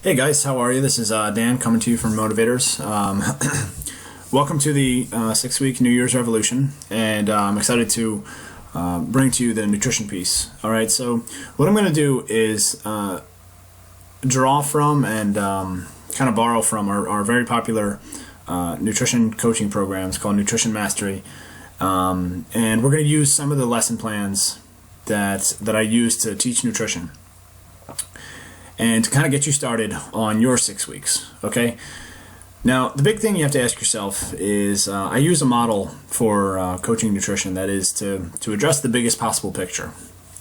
Hey guys, how are you? This is Dan coming to you from Motivators. Welcome to the 6-week New Year's Revolution, and I'm excited to bring to you the nutrition piece. Alright, so what I'm going to do is draw from and kind of borrow from our very popular nutrition coaching programs called Nutrition Mastery, and we're going to use some of the lesson plans that I use to teach nutrition and to kind of get you started on your 6 weeks. Okay, now the big thing you have to ask yourself is I use a model for coaching nutrition that is to address the biggest possible picture.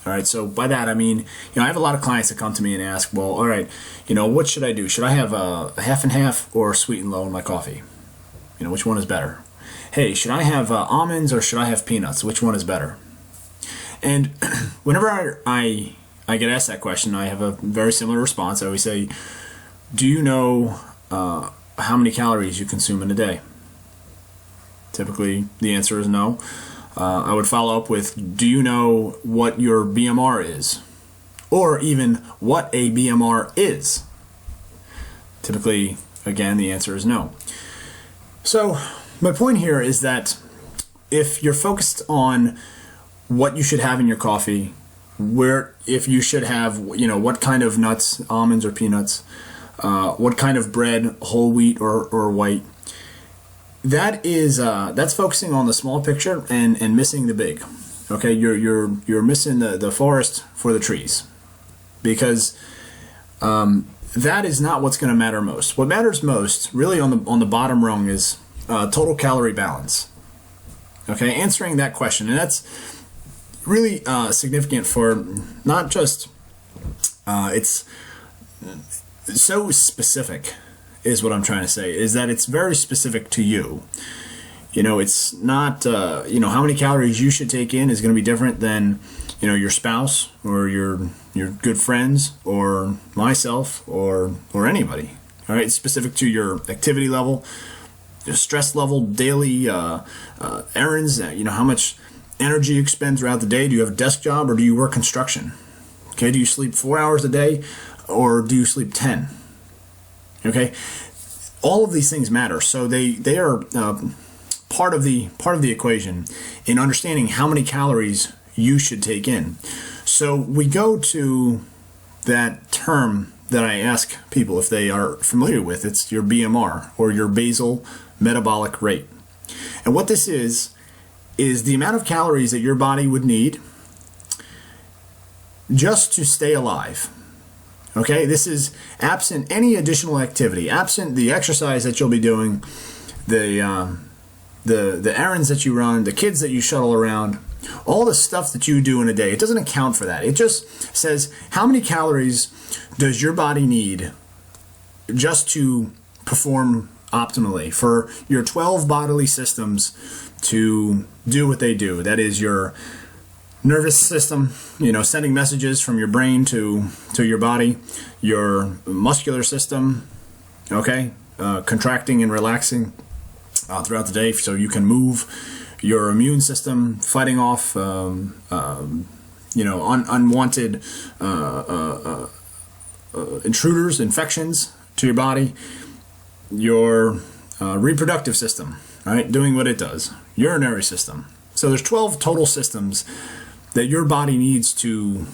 All right, so by that I mean, I have a lot of clients that come to me and ask, well, all right, what should I do? Should I have a half and half or sweet and low in my coffee? Which one is better? Hey, should I have almonds or should I have peanuts? Which one is better? And whenever I get asked that question, I have a very similar response. I always say, do you know how many calories you consume in a day? Typically, the answer is no. I would follow up with, do you know what your BMR is? Or even what a BMR is? Typically, again, the answer is no. So, my point here is that if you're focused on what you should have in your coffee, if you should have, what kind of nuts, almonds or peanuts, what kind of bread, whole wheat or white, that's focusing on the small picture and missing the big. Okay, you're missing the forest for the trees, because that is not what's going to matter most. What matters most, really, on the bottom rung is total calorie balance. Okay, answering that question, and that's really significant for not just it's so specific is what I'm trying to say, is that it's very specific to you. It's not how many calories you should take in is going to be different than your spouse or your good friends or myself or anybody. All right, it's specific to your activity level, your stress level, daily errands, how much energy you expend throughout the day. Do you have a desk job or do you work construction? Okay, do you sleep 4 hours a day or do you sleep 10? Okay, all of these things matter. So they are part of the equation in understanding how many calories you should take in. So we go to that term that I ask people if they are familiar with. It's your BMR, or your basal metabolic rate. And what this is the amount of calories that your body would need just to stay alive. Okay, this is absent any additional activity, absent the exercise that you'll be doing, the errands that you run, the kids that you shuttle around, all the stuff that you do in a day. It doesn't account for that. It just says how many calories does your body need just to perform optimally, for your 12 bodily systems to do what they do. That is your nervous system, sending messages from your brain to your body, your muscular system, okay, contracting and relaxing throughout the day so you can move, your immune system fighting off unwanted intruders, infections to your body, your reproductive system, right, doing what it does, urinary system. So there's 12 total systems that your body needs to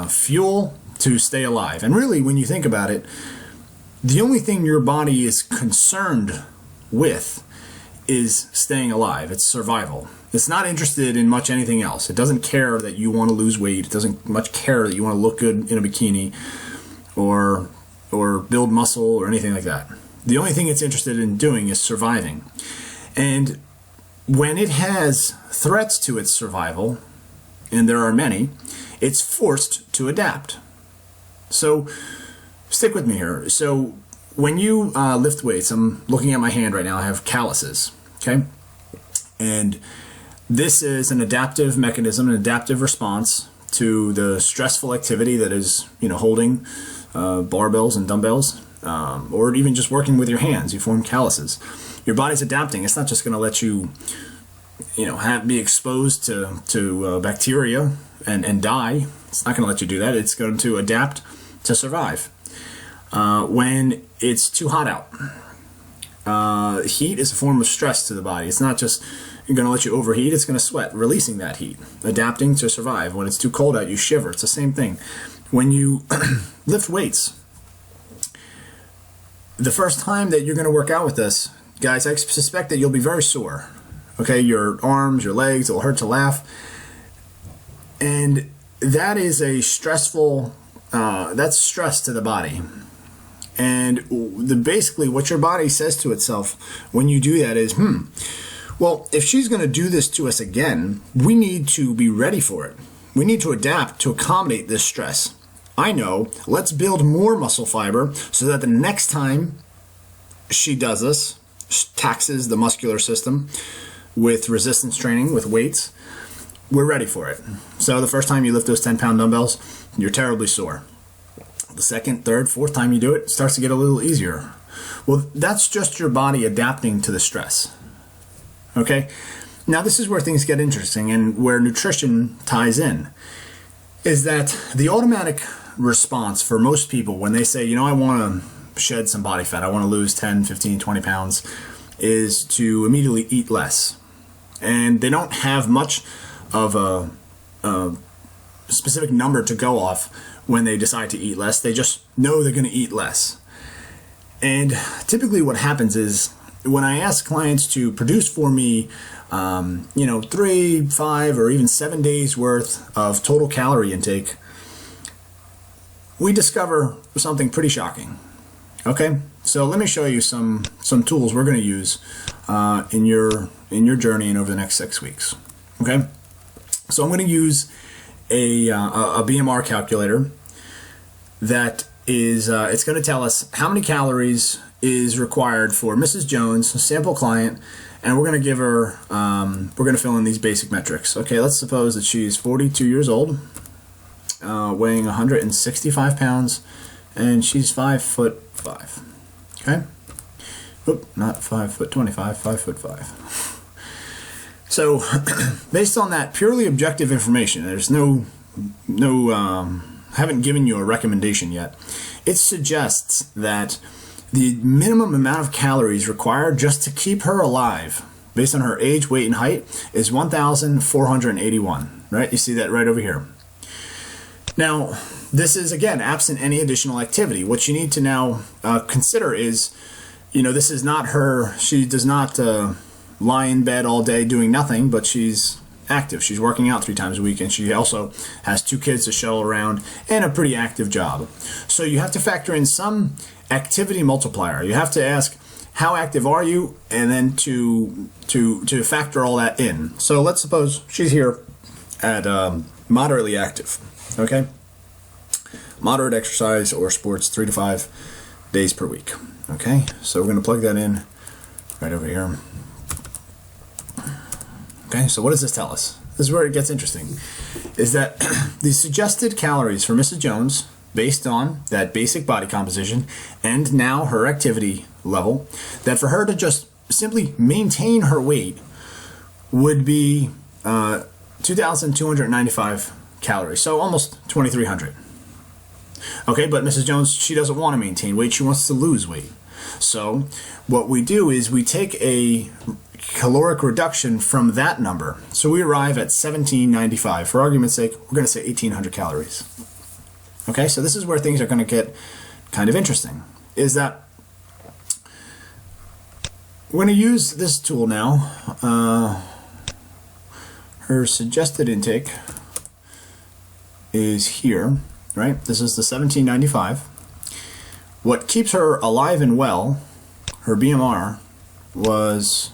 fuel to stay alive. And really, when you think about it, the only thing your body is concerned with is staying alive. It's survival. It's not interested in much anything else. It doesn't care that you want to lose weight. It doesn't much care that you want to look good in a bikini or build muscle or anything like that. The only thing it's interested in doing is surviving. And when it has threats to its survival, and there are many, it's forced to adapt. So stick with me here. So when you lift weights, I'm looking at my hand right now, I have calluses, okay? And this is an adaptive mechanism, an adaptive response to the stressful activity that is, holding barbells and dumbbells, or even just working with your hands. You form calluses. Your body's adapting. It's not just going to let you, be exposed to bacteria and die. It's not going to let you do that. It's going to adapt to survive. when it's too hot out. Heat is a form of stress to the body. It's not just you're going to let you overheat, it's going to sweat, releasing that heat, adapting to survive. When it's too cold out, you shiver. It's the same thing. When you lift weights, the first time that you're going to work out with this, guys, I suspect that you'll be very sore. Okay, your arms, your legs, it'll hurt to laugh. And that is a stressful, that's stress to the body. And basically what your body says to itself when you do that is, well, if she's going to do this to us again, we need to be ready for it. We need to adapt to accommodate this stress. I know, let's build more muscle fiber so that the next time she does this, taxes the muscular system with resistance training, with weights, we're ready for it. So the first time you lift those 10-pound dumbbells, you're terribly sore. The second, third, fourth time you do it, it starts to get a little easier. Well, that's just your body adapting to the stress. Okay? Now this is where things get interesting and where nutrition ties in. Is that the automatic response for most people when they say, you know, I want to shed some body fat, I want to lose 10, 15, 20 pounds, is to immediately eat less. And they don't have much of a specific number to go off when they decide to eat less. They just know they're going to eat less. And typically what happens is when I ask clients to produce for me 3, 5, or even 7 days worth of total calorie intake, we discover something pretty shocking. Okay, so let me show you some tools we're going to use in your journey and over the next 6 weeks. Okay, so I'm going to use a BMR calculator that is it's going to tell us how many calories is required for Mrs. Jones, a sample client, and we're going to give her we're going to fill in these basic metrics. Okay, let's suppose that she's 42 years old, weighing 165 pounds, and she's 5'5". Okay, not 5'25", 5'5". So, based on that purely objective information, there's haven't given you a recommendation yet. It suggests that the minimum amount of calories required just to keep her alive, based on her age, weight, and height, is 1,481. Right? You see that right over here. Now, this is, again, absent any additional activity. What you need to now consider is, this is not her, she does not lie in bed all day doing nothing, but she's active. She's working out 3 times a week, and she also has 2 kids to shuttle around and a pretty active job. So you have to factor in some activity multiplier. You have to ask, how active are you? And then to factor all that in. So let's suppose she's here at moderately active. Okay? Moderate exercise or sports 3 to 5 days per week. Okay? So we're going to plug that in right over here. Okay, so what does this tell us? This is where it gets interesting. Is that the suggested calories for Mrs. Jones, based on that basic body composition and now her activity level, that for her to just simply maintain her weight would be 2,295 calories, so almost 2,300. Okay, but Mrs. Jones, she doesn't want to maintain weight, she wants to lose weight. So what we do is we take a caloric reduction from that number. So we arrive at 1,795. For argument's sake, we're going to say 1,800 calories. Okay, so this is where things are going to get kind of interesting. Is that we're going to use this tool now. Her suggested intake is here, right? This is the 1,795. What keeps her alive and well, her BMR, was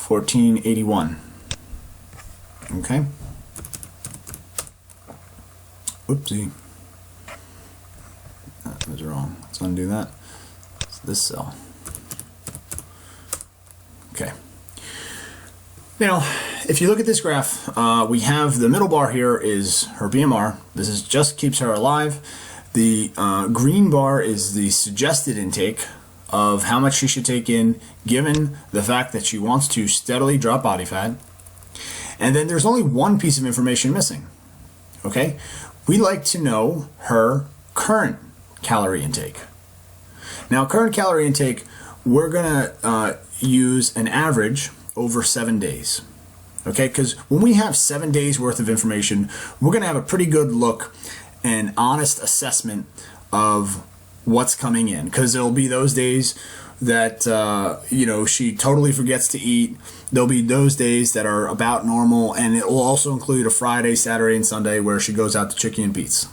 1,481. Okay. Whoopsie. That was wrong. Let's undo that. It's this cell. Okay. Now, if you look at this graph, we have the middle bar here is her BMR. This is just keeps her alive. The green bar is the suggested intake of how much she should take in given the fact that she wants to steadily drop body fat. And then there's only one piece of information missing. Okay? We like to know her current calorie intake. Now, current calorie intake, we're going to use an average over 7 days. Okay, because when we have 7 days worth of information, we're going to have a pretty good look and honest assessment of what's coming in. Because there'll be those days that she totally forgets to eat. There'll be those days that are about normal, and it will also include a Friday, Saturday, and Sunday where she goes out to Chicky and Pete's.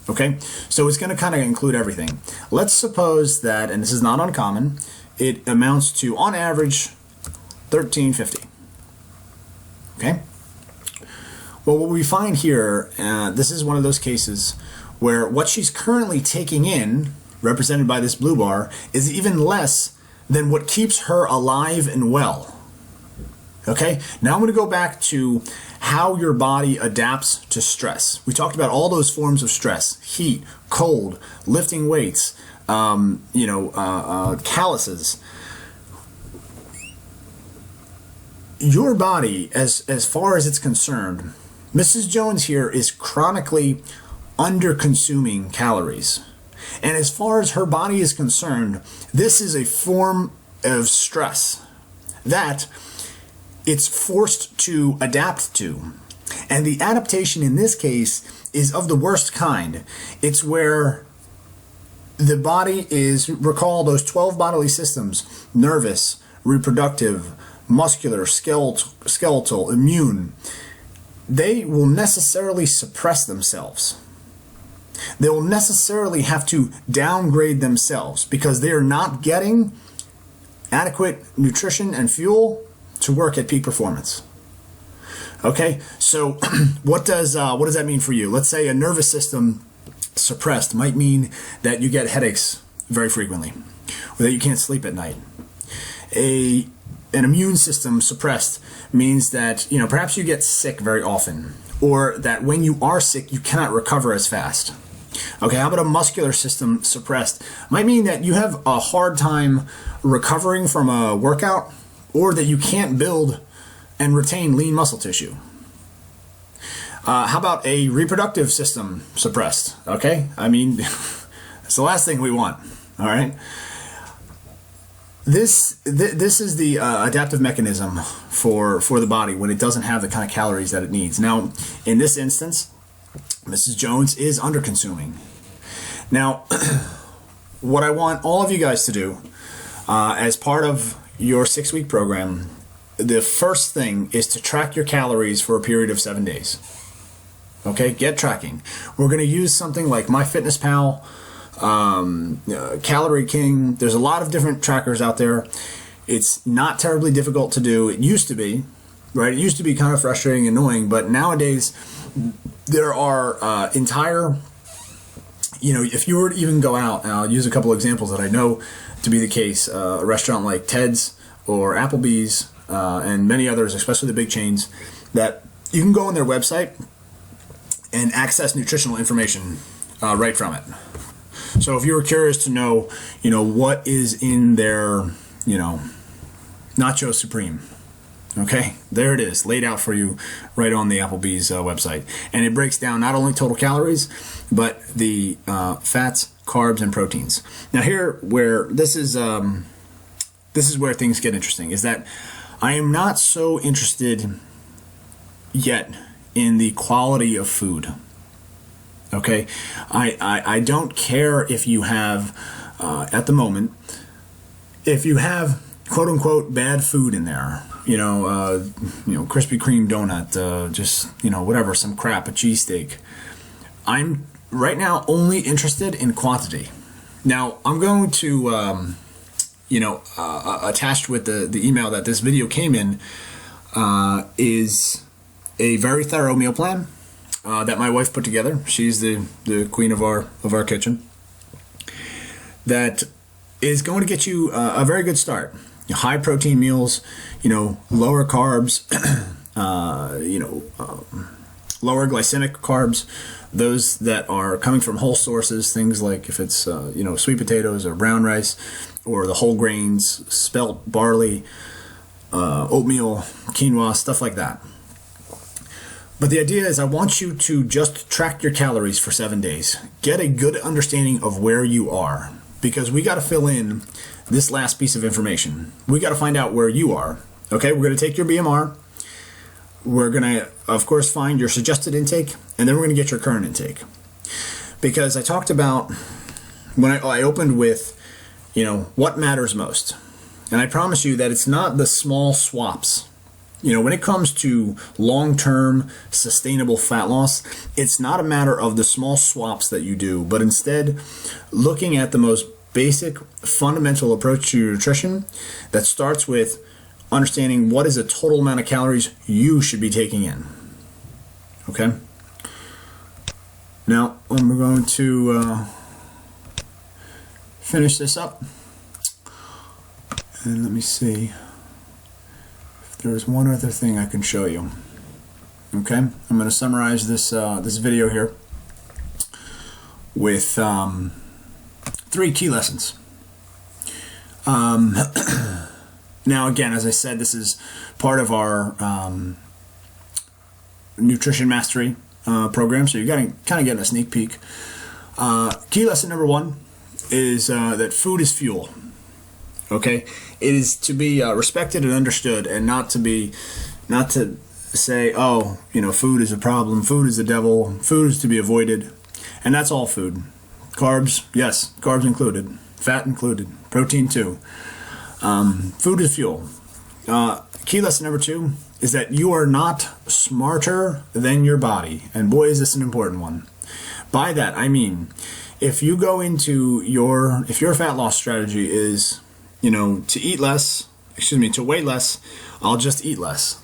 Okay, so it's going to kind of include everything. Let's suppose that, and this is not uncommon, it amounts to, on average, 1350. Okay? Well, what we find here, this is one of those cases where what she's currently taking in, represented by this blue bar, is even less than what keeps her alive and well. Okay? Now I'm going to go back to how your body adapts to stress. We talked about all those forms of stress: heat, cold, lifting weights, calluses. Your body, as far as it's concerned, Mrs. Jones here is chronically under-consuming calories. And as far as her body is concerned, this is a form of stress that it's forced to adapt to. And the adaptation in this case is of the worst kind. It's where the body is, recall those 12 bodily systems: nervous, reproductive, muscular, skeletal, immune. They will necessarily suppress themselves. They will necessarily have to downgrade themselves because they are not getting adequate nutrition and fuel to work at peak performance. Okay, so what does that mean for you? Let's say a nervous system suppressed might mean that you get headaches very frequently, or that you can't sleep at night. An immune system suppressed means that perhaps you get sick very often, or that when you are sick you cannot recover as fast. Okay, how about a muscular system suppressed? Might mean that you have a hard time recovering from a workout, or that you can't build and retain lean muscle tissue. How about a reproductive system suppressed? Okay, I mean, it's the last thing we want. All right. This is the adaptive mechanism for the body when it doesn't have the kind of calories that it needs. Now, in this instance, Mrs. Jones is under-consuming. Now, what I want all of you guys to do as part of your 6-week program, the first thing is to track your calories for a period of 7 days. Okay, get tracking. We're going to use something like MyFitnessPal, Calorie King. There's a lot of different trackers out there. It's not terribly difficult to do. It used to be, right? It used to be kind of frustrating and annoying, but nowadays there are entire, if you were to even go out, and I'll use a couple examples that I know to be the case, a restaurant like Ted's or Applebee's and many others, especially the big chains, that you can go on their website and access nutritional information right from it. So if you were curious to know, what is in their, Nacho Supreme, okay, there it is, laid out for you right on the Applebee's website. And it breaks down not only total calories, but the fats, carbs, and proteins. Now here, where this is where things get interesting, is that I am not so interested yet in the quality of food. Okay, I don't care if you have, at the moment, if you have quote unquote bad food in there, Krispy Kreme donut, just whatever, some crap, a cheesesteak. I'm right now only interested in quantity. Now I'm going to, attached with the email that this video came in, is a very thorough meal plan that my wife put together. She's the queen of our kitchen. That is going to get you a very good start. High protein meals, lower carbs, lower glycemic carbs, those that are coming from whole sources, things like if it's sweet potatoes or brown rice, or the whole grains, spelt barley, oatmeal, quinoa, stuff like that. But the idea is I want you to just track your calories for 7 days. Get a good understanding of where you are, because we got to fill in this last piece of information. We got to find out where you are. Okay, we're going to take your BMR. We're going to, of course, find your suggested intake, and then we're going to get your current intake. Because I talked about, when I opened with, what matters most. And I promise you that it's not the small swaps. When it comes to long-term sustainable fat loss, it's not a matter of the small swaps that you do, but instead looking at the most basic fundamental approach to your nutrition that starts with understanding what is the total amount of calories you should be taking in. Okay? Now, I'm going to finish this up. And let me see. There's one other thing I can show you. Okay, I'm going to summarize this this video here with 3 key lessons. Now, again, as I said, this is part of our nutrition mastery program, so you're kind of getting a sneak peek. Key lesson number 1 is that food is fuel. Okay, it is to be respected and understood, and not to say, oh, food is a problem, food is the devil, food is to be avoided, and that's all food. Carbs, yes, carbs included, fat included, protein too. Food is fuel. Key lesson number 2 is that you are not smarter than your body, and boy, is this an important one. By that I mean, if you go into if your fat loss strategy is to weigh less, I'll just eat less.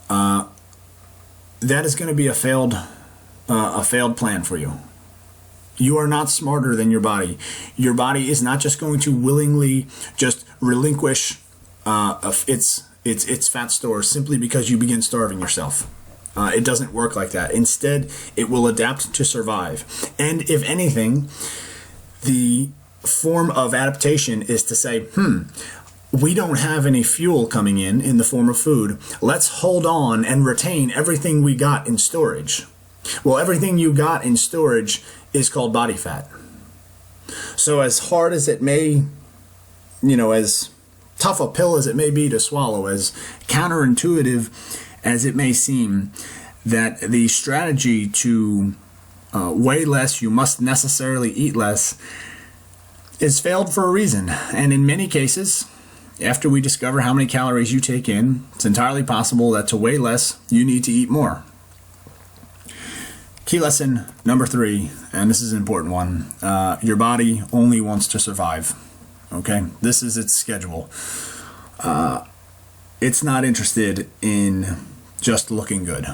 That is going to be a failed plan for you. You are not smarter than your body. Your body is not just going to willingly just relinquish its fat stores simply because you begin starving yourself. It doesn't work like that. Instead, it will adapt to survive. And if anything, the form of adaptation is to say, we don't have any fuel coming in the form of food. Let's hold on and retain everything we got in storage. Well, everything you got in storage is called body fat. So as hard as it may, as tough a pill as it may be to swallow, as counterintuitive as it may seem, that the strategy to weigh less, you must necessarily eat less, is failed for a reason. And in many cases, after we discover how many calories you take in, it's entirely possible that to weigh less, you need to eat more. Key lesson number 3, and this is an important one, your body only wants to survive. Okay? This is its schedule. It's not interested in just looking good.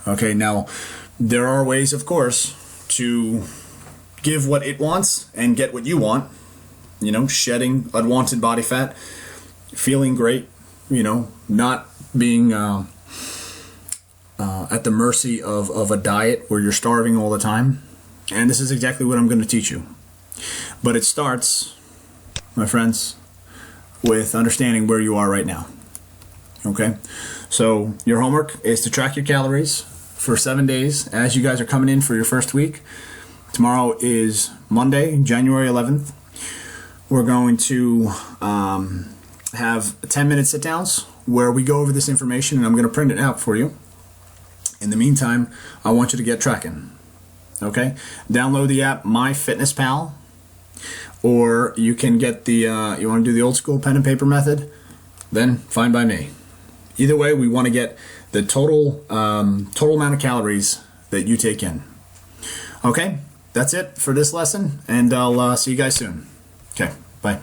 Okay? Now, there are ways, of course, to give what it wants and get what you want. Shedding unwanted body fat, feeling great, not being at the mercy of a diet where you're starving all the time. And this is exactly what I'm going to teach you. But it starts, my friends, with understanding where you are right now. Okay? So your homework is to track your calories for 7 days as you guys are coming in for your first week. Tomorrow is Monday, January 11th. We're going to have 10-minute sit-downs where we go over this information, and I'm going to print it out for you. In the meantime, I want you to get tracking. Okay? Download the app MyFitnessPal, or you can get the, you want to do the old school pen and paper method, then fine by me. Either way, we want to get the total amount of calories that you take in. Okay? That's it for this lesson, and I'll see you guys soon. Okay, bye.